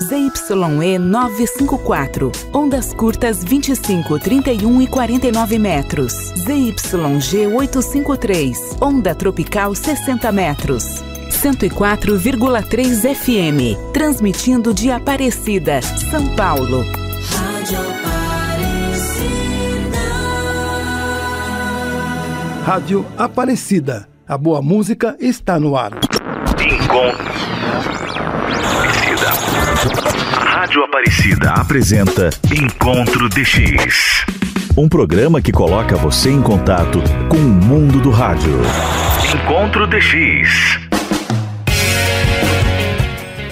ZYE 954, ondas curtas 25, 31 e 49 metros. ZYG 853, onda tropical 60 metros. 104,3 FM, transmitindo de Aparecida, São Paulo. Rádio Aparecida. Rádio Aparecida. A boa música está no ar. Rádio Aparecida apresenta Encontro DX. Um programa que coloca você em contato com o mundo do rádio. Encontro DX.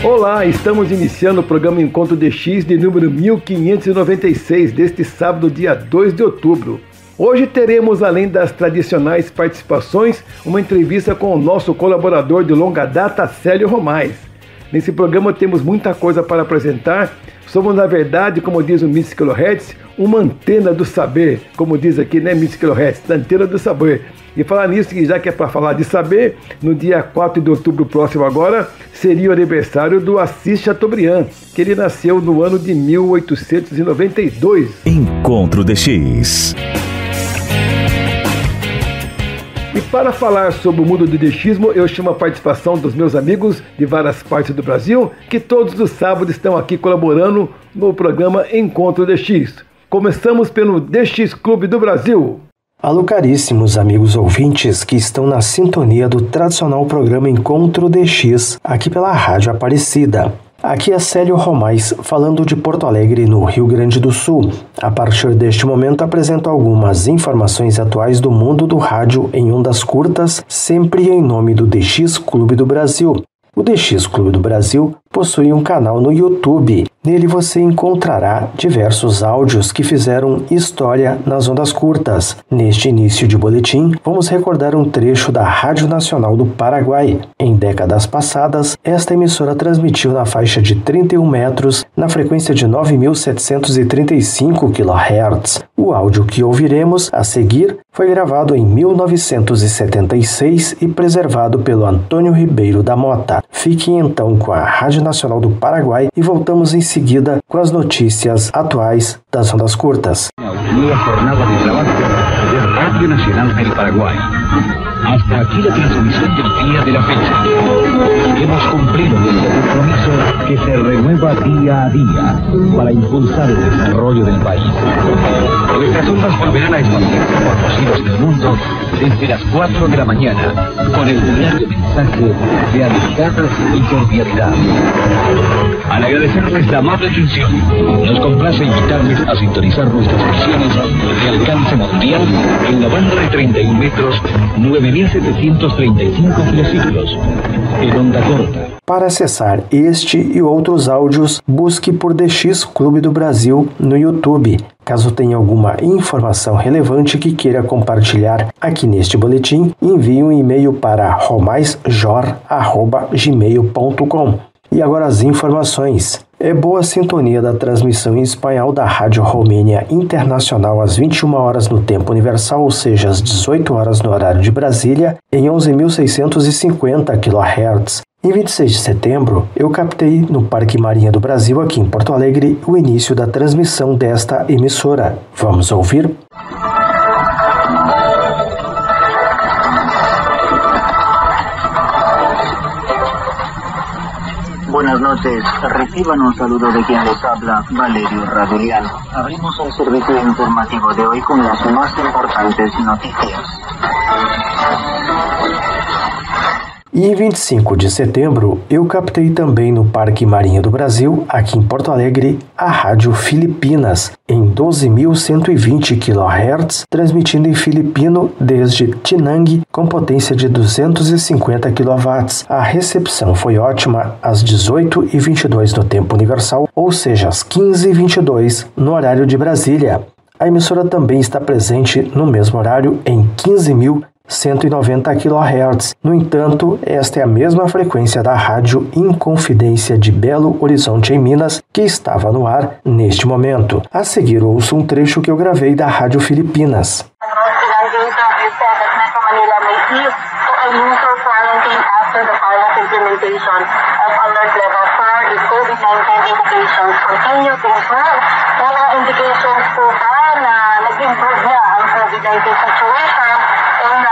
Olá, estamos iniciando o programa Encontro DX de número 1596 deste sábado, dia 2 de outubro. Hoje teremos, além das tradicionais participações, uma entrevista com o nosso colaborador de longa data, Célio Romais. Nesse programa temos muita coisa para apresentar. Somos, na verdade, como diz o Miss Kilohertz, uma antena do saber. Como diz aqui, né, Miss Kilohertz? Antena do saber. E falar nisso, já que é para falar de saber, no dia 4 de outubro próximo agora, seria o aniversário do Assis Chateaubriand, que ele nasceu no ano de 1892. Encontro DX. E para falar sobre o mundo do DXismo, eu chamo a participação dos meus amigos de várias partes do Brasil, que todos os sábados estão aqui colaborando no programa Encontro DX. Começamos pelo DX Clube do Brasil. Alô, caríssimos amigos ouvintes que estão na sintonia do tradicional programa Encontro DX, aqui pela Rádio Aparecida. Aqui é Célio Romais, falando de Porto Alegre, no Rio Grande do Sul. A partir deste momento apresento algumas informações atuais do mundo do rádio em ondas curtas, sempre em nome do DX Clube do Brasil. O DX Clube do Brasil possui um canal no YouTube. Nele você encontrará diversos áudios que fizeram história nas ondas curtas. Neste início de boletim, vamos recordar um trecho da Rádio Nacional do Paraguai. Em décadas passadas, esta emissora transmitiu na faixa de 31 metros, na frequência de 9.735 kHz. O áudio que ouviremos a seguir foi gravado em 1976 e preservado pelo Antônio Ribeiro da Mota. Fiquem então com a Rádio Nacional do Paraguai e voltamos em seguida com as notícias atuais das ondas curtas. Nueva jornada de trabajo de Radio Nacional del Paraguay. Hasta aquí la transmisión del día de la fecha. Hemos cumplido nuestro compromiso que se renueva día a día para impulsar el desarrollo del país. Nuestras ondas volverán a expandirse por los hilos del mundo desde las 4 de la mañana con el diario mensaje de amistad y cordialidad. Al agradecerles la amable atención, nos complace invitarles a sintonizar nuestras emisiones de alcance mundial en la banda de 31 metros, 9.735 kilociclos, en onda corta. Para acessar este e outros áudios, busque por DX Clube do Brasil no YouTube. Caso tenha alguma informação relevante que queira compartilhar aqui neste boletim, envie um e-mail para romaisjor@gmail.com. E agora as informações. É boa sintonia da transmissão em espanhol da Rádio Romênia Internacional às 21 horas no tempo universal, ou seja, às 18 horas no horário de Brasília, em 11.650 kHz. Em 26 de setembro, eu captei no Parque Marinha do Brasil, aqui em Porto Alegre, o início da transmissão desta emissora. Vamos ouvir? Buenas noches, reciban un saludo de quien les habla, Valerio Raduliano. Abrimos el servicio informativo de hoy con las más importantes noticias. E em 25 de setembro, eu captei também no Parque Marinha do Brasil, aqui em Porto Alegre, a Rádio Filipinas, em 12.120 kHz, transmitindo em filipino desde Tinang, com potência de 250 kW. A recepção foi ótima às 18h22 no tempo universal, ou seja, às 15h22 no horário de Brasília. A emissora também está presente no mesmo horário em 15.190 kHz. No entanto, esta é a mesma frequência da Rádio Inconfidência de Belo Horizonte, em Minas, que estava no ar neste momento. A seguir, ouço um trecho que eu gravei da Rádio Filipinas. Sa inyo din po, mga indications po ba na nag-improve na ang COVID-19 situation and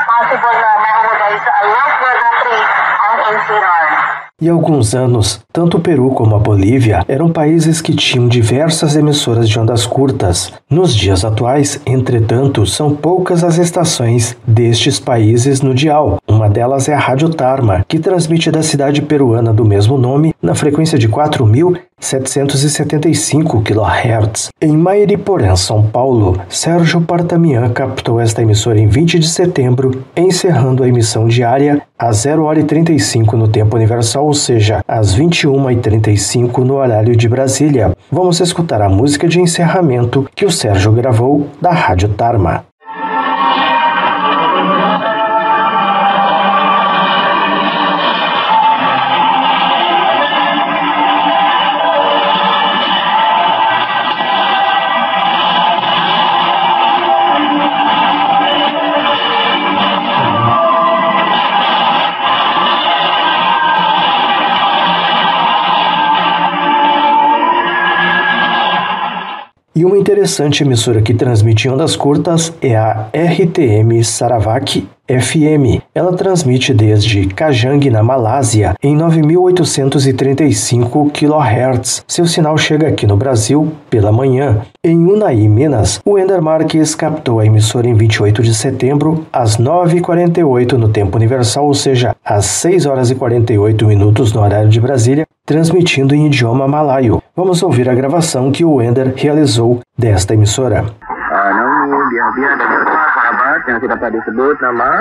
possible na mahulagay sa alert level 3 ang NCR? E há alguns anos, tanto o Peru como a Bolívia eram países que tinham diversas emissoras de ondas curtas. Nos dias atuais, entretanto, são poucas as estações destes países no dial. Uma delas é a Rádio Tarma, que transmite da cidade peruana do mesmo nome na frequência de 4.775 kHz. Em Mairiporã, São Paulo, Sérgio Partamian captou esta emissora em 20 de setembro, encerrando a emissão diária às 0h35 no tempo universal, ou seja, às 21h35 no horário de Brasília. Vamos escutar a música de encerramento que o Sérgio gravou da Rádio Tarma. E uma interessante emissora que transmite em ondas curtas é a RTM Sarawak FM. Ela transmite desde Kajang, na Malásia, em 9.835 kHz. Seu sinal chega aqui no Brasil pela manhã. Em Unai, Minas, o Ender Marques captou a emissora em 28 de setembro, às 9h48 no tempo universal, ou seja, às 6h48 no horário de Brasília, transmitindo em idioma malaio. Vamos ouvir a gravação que o Ender realizou desta emissora. Dia dan bersama sahabat yang tidak tadi disebut nama,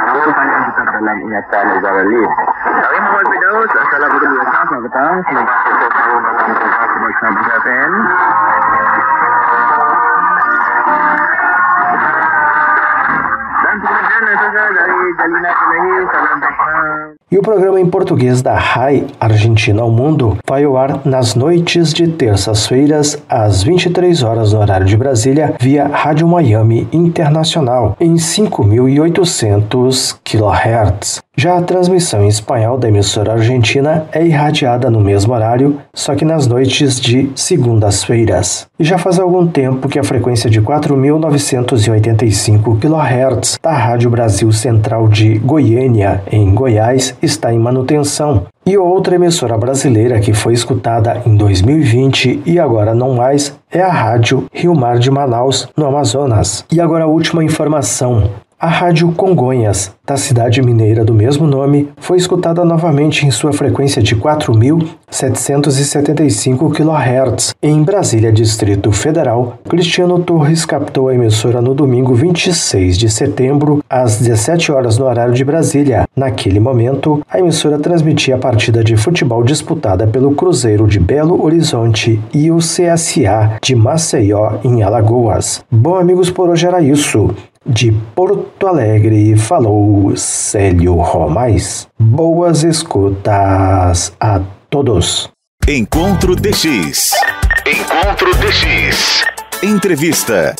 namun hanya kita dalam ingatan negara lain. Kami Muhammad Firdaus, assalamualaikum warahmatullahi wabarakatuh. Semoga kita selalu dalam kebahagiaan. Dan kemudian saja dari Jalina Ilahi, salam datang. E o programa em português da RAI, Argentina ao Mundo, vai ao ar nas noites de terças-feiras, às 23h no horário de Brasília, via Rádio Miami Internacional, em 5.800 kHz. Já a transmissão em espanhol da emissora argentina é irradiada no mesmo horário, só que nas noites de segundas-feiras. E já faz algum tempo que a frequência de 4.985 kHz da Rádio Brasil Central de Goiânia, em Goiás, está em manutenção. E outra emissora brasileira que foi escutada em 2020 e agora não mais é a Rádio Rio Mar de Manaus, no Amazonas. E agora a última informação. A Rádio Congonhas, da cidade mineira do mesmo nome, foi escutada novamente em sua frequência de 4.775 kHz. Em Brasília, Distrito Federal, Cristiano Torres captou a emissora no domingo 26 de setembro, às 17h no horário de Brasília. Naquele momento, a emissora transmitia a partida de futebol disputada pelo Cruzeiro de Belo Horizonte e o CSA de Maceió, em Alagoas. Bom, amigos, por hoje era isso. De Porto Alegre, falou Célio Romais. Boas escutas a todos. Encontro DX. Encontro DX. Entrevista.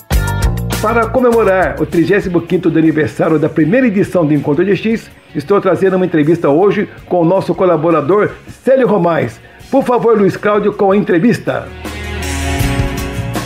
Para comemorar o 35º aniversário da primeira edição do Encontro DX, estou trazendo uma entrevista hoje com o nosso colaborador Célio Romais. Por favor, Luiz Cláudio, com a entrevista.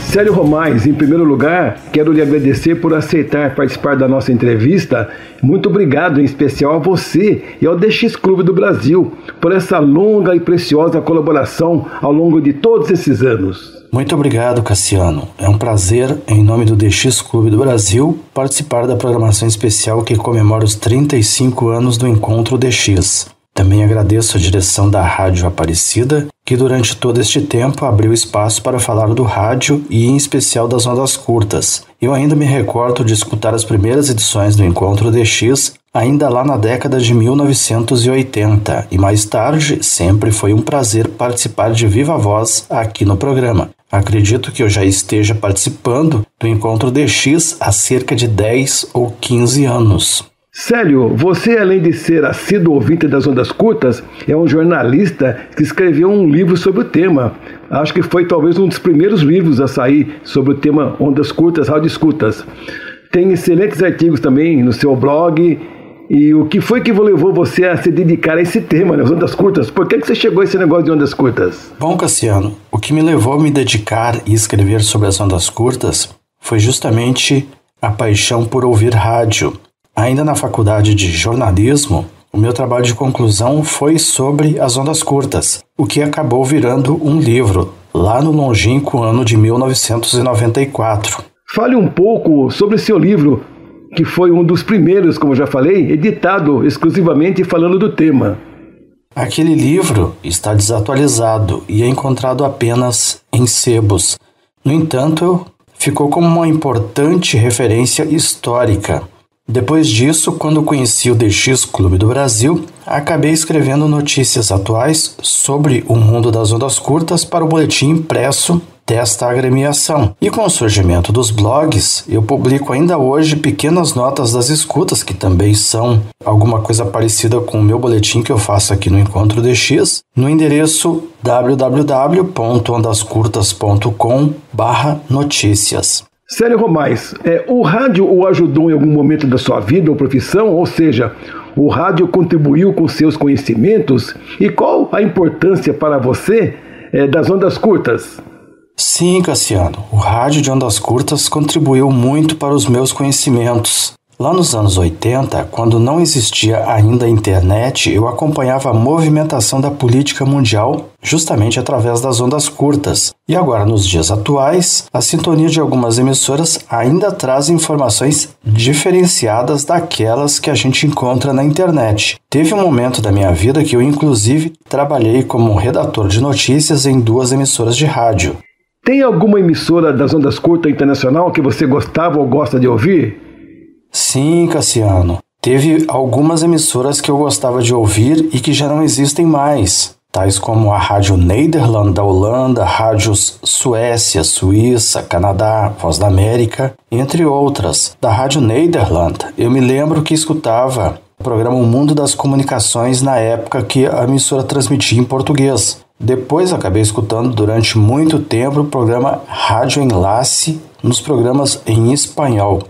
Célio Romais, em primeiro lugar, quero lhe agradecer por aceitar participar da nossa entrevista. Muito obrigado, em especial a você e ao DX Clube do Brasil, por essa longa e preciosa colaboração ao longo de todos esses anos. Muito obrigado, Cassiano. É um prazer, em nome do DX Clube do Brasil, participar da programação especial que comemora os 35 anos do Encontro DX. Também agradeço a direção da Rádio Aparecida, que durante todo este tempo abriu espaço para falar do rádio e em especial das ondas curtas. Eu ainda me recordo de escutar as primeiras edições do Encontro DX, ainda lá na década de 1980, e mais tarde sempre foi um prazer participar de viva voz aqui no programa. Acredito que eu já esteja participando do Encontro DX há cerca de 10 ou 15 anos. Célio, você, além de ser assíduo ouvinte das ondas curtas, é um jornalista que escreveu um livro sobre o tema. Acho que foi talvez um dos primeiros livros a sair sobre o tema ondas curtas, rádio escutas. Tem excelentes artigos também no seu blog E o que foi que levou você a se dedicar a esse tema, né, as ondas curtas? Por que você chegou a esse negócio de ondas curtas? Bom, Cassiano, o que me levou a me dedicar e escrever sobre as ondas curtas foi justamente a paixão por ouvir rádio. Ainda na faculdade de jornalismo, o meu trabalho de conclusão foi sobre as ondas curtas, o que acabou virando um livro, lá no longínquo ano de 1994. Fale um pouco sobre seu livro, que foi um dos primeiros, como já falei, editado exclusivamente falando do tema. Aquele livro está desatualizado e é encontrado apenas em sebos. No entanto, ficou como uma importante referência histórica. Depois disso, quando conheci o DX Clube do Brasil, acabei escrevendo notícias atuais sobre o mundo das ondas curtas para o boletim impresso desta agremiação. E com o surgimento dos blogs, eu publico ainda hoje pequenas notas das escutas, que também são alguma coisa parecida com o meu boletim que eu faço aqui no Encontro DX, no endereço www.ondascurtas.com/notícias. Célio Romais, o rádio o ajudou em algum momento da sua vida ou profissão? Ou seja, o rádio contribuiu com seus conhecimentos? E qual a importância para você das ondas curtas? Sim, Cassiano, o rádio de ondas curtas contribuiu muito para os meus conhecimentos. Lá nos anos 80, quando não existia ainda a internet, eu acompanhava a movimentação da política mundial justamente através das ondas curtas. E agora, nos dias atuais, a sintonia de algumas emissoras ainda traz informações diferenciadas daquelas que a gente encontra na internet. Teve um momento da minha vida que eu, inclusive, trabalhei como redator de notícias em 2 emissoras de rádio. Tem alguma emissora das ondas curtas internacional que você gostava ou gosta de ouvir? Sim, Cassiano. Teve algumas emissoras que eu gostava de ouvir e que já não existem mais, tais como a Rádio Nederland da Holanda, rádios Suécia, Suíça, Canadá, Voz da América, entre outras. Da Rádio Nederland, eu me lembro que escutava o programa O Mundo das Comunicações na época que a emissora transmitia em português. Depois acabei escutando durante muito tempo o programa Rádio Enlace nos programas em espanhol.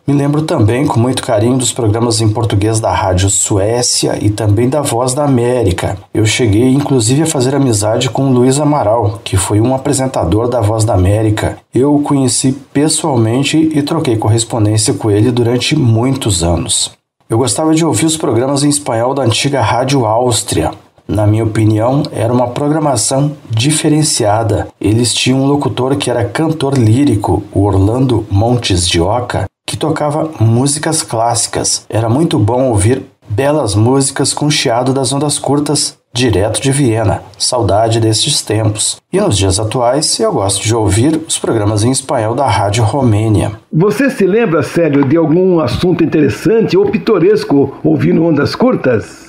Me lembro também com muito carinho dos programas em português da Rádio Suécia e também da Voz da América. Eu cheguei inclusive a fazer amizade com o Luiz Amaral, que foi um apresentador da Voz da América. Eu o conheci pessoalmente e troquei correspondência com ele durante muitos anos. Eu gostava de ouvir os programas em espanhol da antiga Rádio Áustria. Na minha opinião, era uma programação diferenciada. Eles tinham um locutor que era cantor lírico, o Orlando Montes de Oca, que tocava músicas clássicas. Era muito bom ouvir belas músicas com chiado das ondas curtas direto de Viena. Saudade destes tempos. E nos dias atuais, eu gosto de ouvir os programas em espanhol da Rádio Romênia. Você se lembra, Célio, de algum assunto interessante ou pitoresco ouvindo ondas curtas?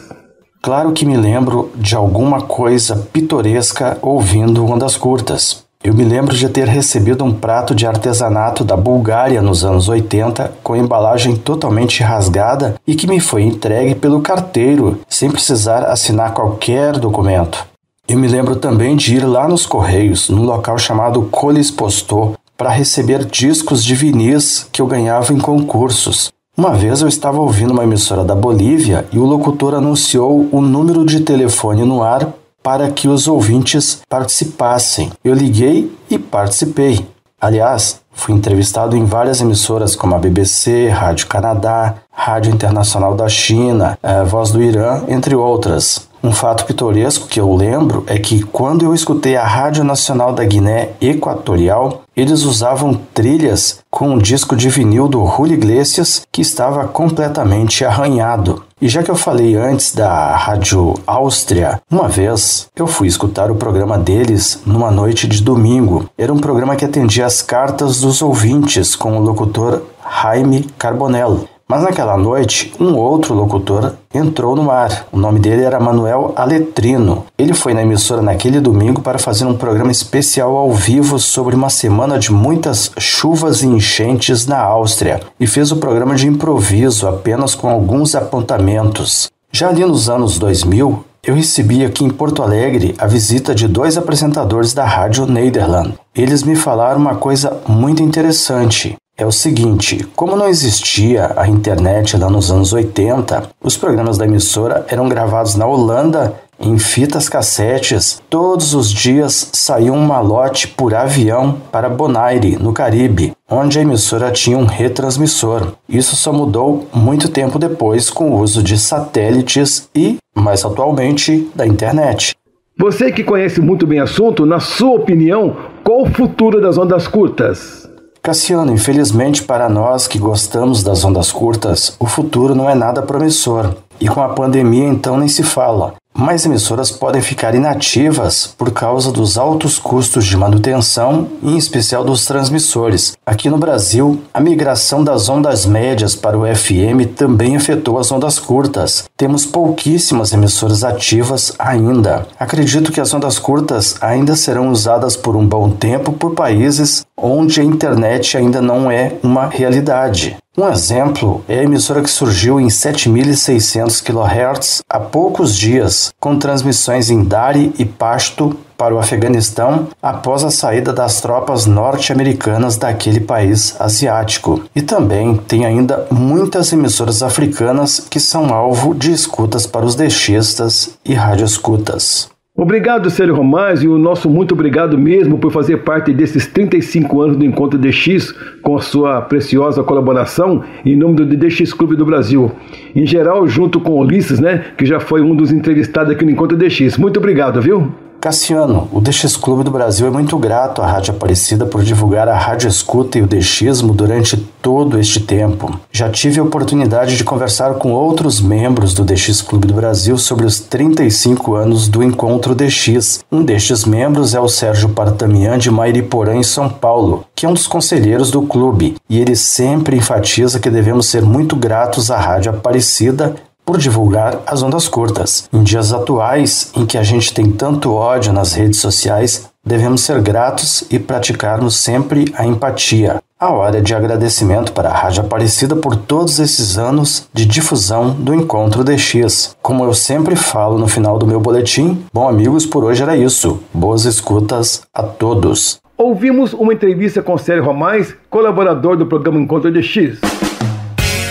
Claro que me lembro de alguma coisa pitoresca ouvindo ondas curtas. Eu me lembro de ter recebido um prato de artesanato da Bulgária nos anos 80, com embalagem totalmente rasgada e que me foi entregue pelo carteiro, sem precisar assinar qualquer documento. Eu me lembro também de ir lá nos Correios, num local chamado Colis Postô, para receber discos de vinis que eu ganhava em concursos. Uma vez eu estava ouvindo uma emissora da Bolívia e o locutor anunciou o número de telefone no ar para que os ouvintes participassem. Eu liguei e participei. Aliás, fui entrevistado em várias emissoras como a BBC, Rádio Canadá, Rádio Internacional da China, a Voz do Irã, entre outras. Um fato pitoresco que eu lembro é que quando eu escutei a Rádio Nacional da Guiné Equatorial, eles usavam trilhas com um disco de vinil do Julio Iglesias que estava completamente arranhado. E já que eu falei antes da Rádio Áustria, uma vez eu fui escutar o programa deles numa noite de domingo. Era um programa que atendia as cartas dos ouvintes com o locutor Jaime Carbonell. Mas naquela noite, um outro locutor entrou no ar. O nome dele era Manuel Aletrino. Ele foi na emissora naquele domingo para fazer um programa especial ao vivo sobre uma semana de muitas chuvas e enchentes na Áustria e fez o programa de improviso apenas com alguns apontamentos. Já ali nos anos 2000, eu recebi aqui em Porto Alegre a visita de 2 apresentadores da Rádio Nederland. Eles me falaram uma coisa muito interessante. é o seguinte: como não existia a internet lá nos anos 80, os programas da emissora eram gravados na Holanda em fitas cassetes. Todos os dias saía um malote por avião para Bonaire, no Caribe, onde a emissora tinha um retransmissor. Isso só mudou muito tempo depois com o uso de satélites e, mais atualmente, da internet. Você que conhece muito bem o assunto, na sua opinião, qual o futuro das ondas curtas? Cassiano, infelizmente para nós que gostamos das ondas curtas, o futuro não é nada promissor. E com a pandemia então nem se fala. Mas emissoras podem ficar inativas por causa dos altos custos de manutenção e em especial dos transmissores. Aqui no Brasil, a migração das ondas médias para o FM também afetou as ondas curtas. Temos pouquíssimas emissoras ativas ainda. Acredito que as ondas curtas ainda serão usadas por um bom tempo por países onde a internet ainda não é uma realidade. Um exemplo é a emissora que surgiu em 7.600 kHz há poucos dias, com transmissões em Dari e Pashto para o Afeganistão após a saída das tropas norte-americanas daquele país asiático. E também tem ainda muitas emissoras africanas que são alvo de escutas para os DXistas e radioescutas. Obrigado, Célio Romais, e o nosso muito obrigado mesmo por fazer parte desses 35 anos do Encontro DX, com a sua preciosa colaboração em nome do DX Clube do Brasil. Em geral, junto com o Ulisses, que já foi um dos entrevistados aqui no Encontro DX. Muito obrigado, viu? Cassiano, o DX Clube do Brasil é muito grato à Rádio Aparecida por divulgar a radioescuta e o DXismo durante todo este tempo. Já tive a oportunidade de conversar com outros membros do DX Clube do Brasil sobre os 35 anos do Encontro DX. Um destes membros é o Sérgio Partamian, de Mairiporã, em São Paulo, que é um dos conselheiros do clube, e ele sempre enfatiza que devemos ser muito gratos à Rádio Aparecida por divulgar as ondas curtas. Em dias atuais, em que a gente tem tanto ódio nas redes sociais, devemos ser gratos e praticarmos sempre a empatia. A hora de agradecimento para a Rádio Aparecida por todos esses anos de difusão do Encontro DX. Como eu sempre falo no final do meu boletim, bom amigos, por hoje era isso. Boas escutas a todos. Ouvimos uma entrevista com Célio Romais, colaborador do programa Encontro DX.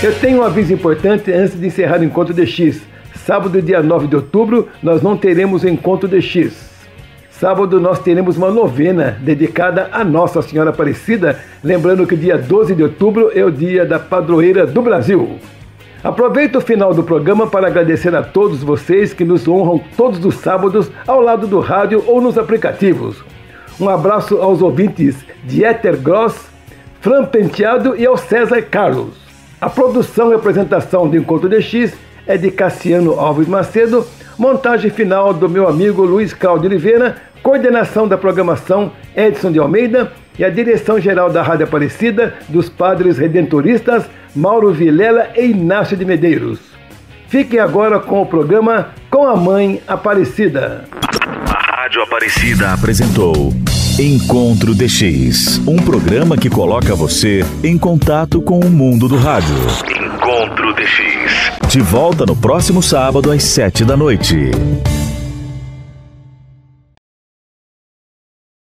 Eu tenho um aviso importante antes de encerrar o Encontro DX. Sábado, dia 9 de outubro, nós não teremos o Encontro DX. Sábado nós teremos uma novena dedicada a Nossa Senhora Aparecida, lembrando que dia 12 de outubro é o dia da padroeira do Brasil. Aproveito o final do programa para agradecer a todos vocês que nos honram todos os sábados ao lado do rádio ou nos aplicativos. Um abraço aos ouvintes de Éter Gross, Fran Penteado e ao César Carlos. A produção e apresentação do Encontro DX é de Cassiano Alves Macedo, montagem final do meu amigo Luiz Cláudio Oliveira, coordenação da programação Edson de Almeida e a direção-geral da Rádio Aparecida dos Padres Redentoristas Mauro Vilela e Inácio de Medeiros. Fiquem agora com o programa Com a Mãe Aparecida. A Rádio Aparecida apresentou Encontro DX, um programa que coloca você em contato com o mundo do rádio. Encontro DX. De volta no próximo sábado às 7 da noite.